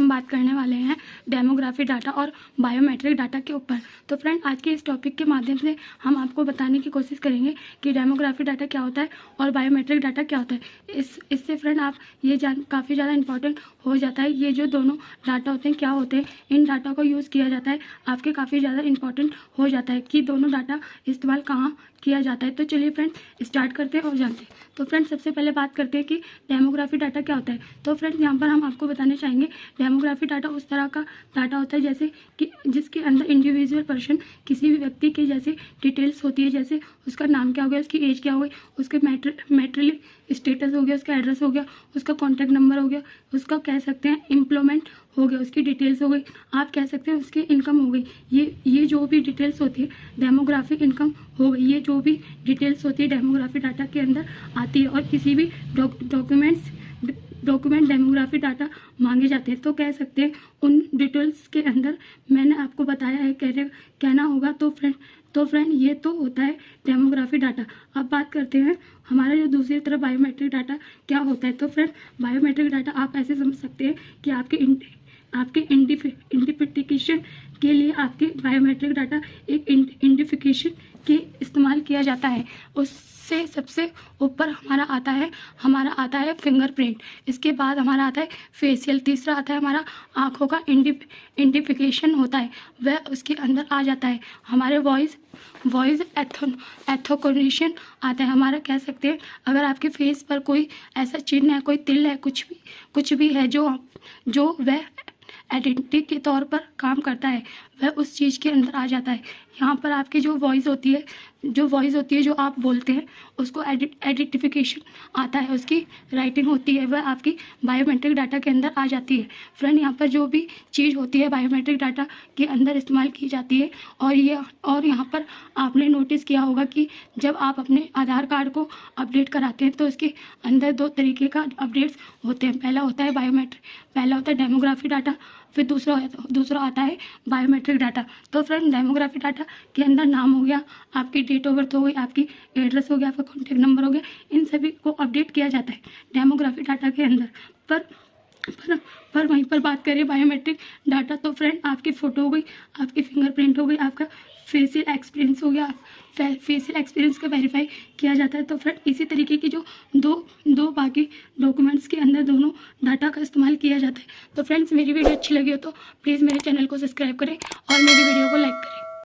हम बात करने वाले हैं डेमोग्राफी डाटा और बायोमेट्रिक डाटा के ऊपर। तो फ्रेंड, आज के इस टॉपिक के माध्यम से हम आपको बताने की कोशिश करेंगे कि डेमोग्राफी डाटा क्या होता है और बायोमेट्रिक डाटा क्या होता है। इससे फ्रेंड आप ये काफ़ी ज़्यादा इंपॉर्टेंट हो जाता है। ये जो दोनों डाटा होते हैं क्या होते हैं, इन डाटा को यूज़ किया जाता है, आपके काफ़ी ज़्यादा इंपॉर्टेंट हो जाता है कि दोनों डाटा इस्तेमाल कहाँ किया जाता है। तो चलिए फ्रेंड स्टार्ट करते हैं और जानते हैं। तो फ्रेंड, सबसे पहले बात करते हैं कि डेमोग्राफी डाटा क्या होता है। तो फ्रेंड्स, यहाँ पर हम आपको बताने चाहेंगे डेमोग्राफी डाटा उस तरह का डाटा होता है जैसे कि जिसके अंदर इंडिविजुअल पर्सन, किसी भी व्यक्ति की जैसे डिटेल्स होती है, जैसे उसका नाम क्या हो गया, उसकी एज क्या हो गई, उसके मैट्रिल स्टेटस हो गया, उसका एड्रेस हो गया, उसका कॉन्टैक्ट नंबर हो गया, उसका कह सकते हैं एम्प्लॉयमेंट हो गया, उसकी डिटेल्स हो गई, आप कह सकते हैं उसकी इनकम हो गई। ये जो भी डिटेल्स होती है डेमोग्राफिक इनकम हो गई, ये जो भी डिटेल्स होती है डेमोग्राफी डाटा के अंदर आती है। और किसी भी डॉक्यूमेंट डेमोग्राफी डाटा मांगे जाते हैं तो कह सकते हैं उन डिटेल्स के अंदर मैंने आपको बताया है कहना होगा। तो फ्रेंड ये तो होता है डेमोग्राफी डाटा। अब बात करते हैं हमारा जो दूसरी तरफ बायोमेट्रिक डाटा क्या होता है। तो फ्रेंड, बायोमेट्रिक डाटा आप ऐसे समझ सकते हैं कि आपके आइडेंटिफिकेशन के लिए आपके बायोमेट्रिक डाटा एक आइडेंटिफिकेशन के इस्तेमाल किया जाता है। उससे सबसे ऊपर हमारा आता है फिंगरप्रिंट, इसके बाद हमारा आता है फेशियल, तीसरा आता है हमारा आँखों का आइडेंटिफिकेशन होता है, वह उसके अंदर आ जाता है। हमारे वॉइस एथोकोनिशन आता है। हमारा कह सकते हैं अगर आपके फेस पर कोई ऐसा चिन्ह है, कोई तिल है, कुछ भी है जो वह आइडेंटिटी के तौर पर काम करता है, वह उस चीज़ के अंदर आ जाता है। यहाँ पर आपकी जो वॉइस होती है जो आप बोलते हैं उसको आइडेंटिफिकेशन आता है, उसकी राइटिंग होती है, वह आपकी बायोमेट्रिक डाटा के अंदर आ जाती है। फ्रेंड, यहाँ पर जो भी चीज़ होती है बायोमेट्रिक डाटा के अंदर इस्तेमाल की जाती है। और यहाँ पर आपने नोटिस किया होगा कि जब आप अपने आधार कार्ड को अपडेट कराते हैं तो इसके अंदर दो तरीके का अपडेट्स होते हैं। पहला होता है डेमोग्राफी डाटा, फिर दूसरा आता है बायोमेट्रिक डाटा। तो फ्रेंड, डेमोग्राफी डाटा के अंदर नाम हो गया, आपकी डेट ऑफ बर्थ हो गई, आपकी एड्रेस हो गया, आपका कॉन्टैक्ट नंबर हो गया, इन सभी को अपडेट किया जाता है डेमोग्राफी डाटा के अंदर। पर वहीं पर बात करें बायोमेट्रिक डाटा, तो फ्रेंड आपकी फ़ोटो हो गई, आपकी फिंगरप्रिंट हो गई, आपका फेशियल एक्सपीरियंस हो गया, फेशियल एक्सपीरियंस का वेरीफाई किया जाता है। तो फ्रेंड, इसी तरीके की जो दो बाकी डॉक्यूमेंट्स के अंदर दोनों डाटा का इस्तेमाल किया जाता है। तो फ्रेंड्स, मेरी वीडियो अच्छी लगी हो तो प्लीज़ मेरे चैनल को सब्सक्राइब करें और मेरी वीडियो को लाइक करें।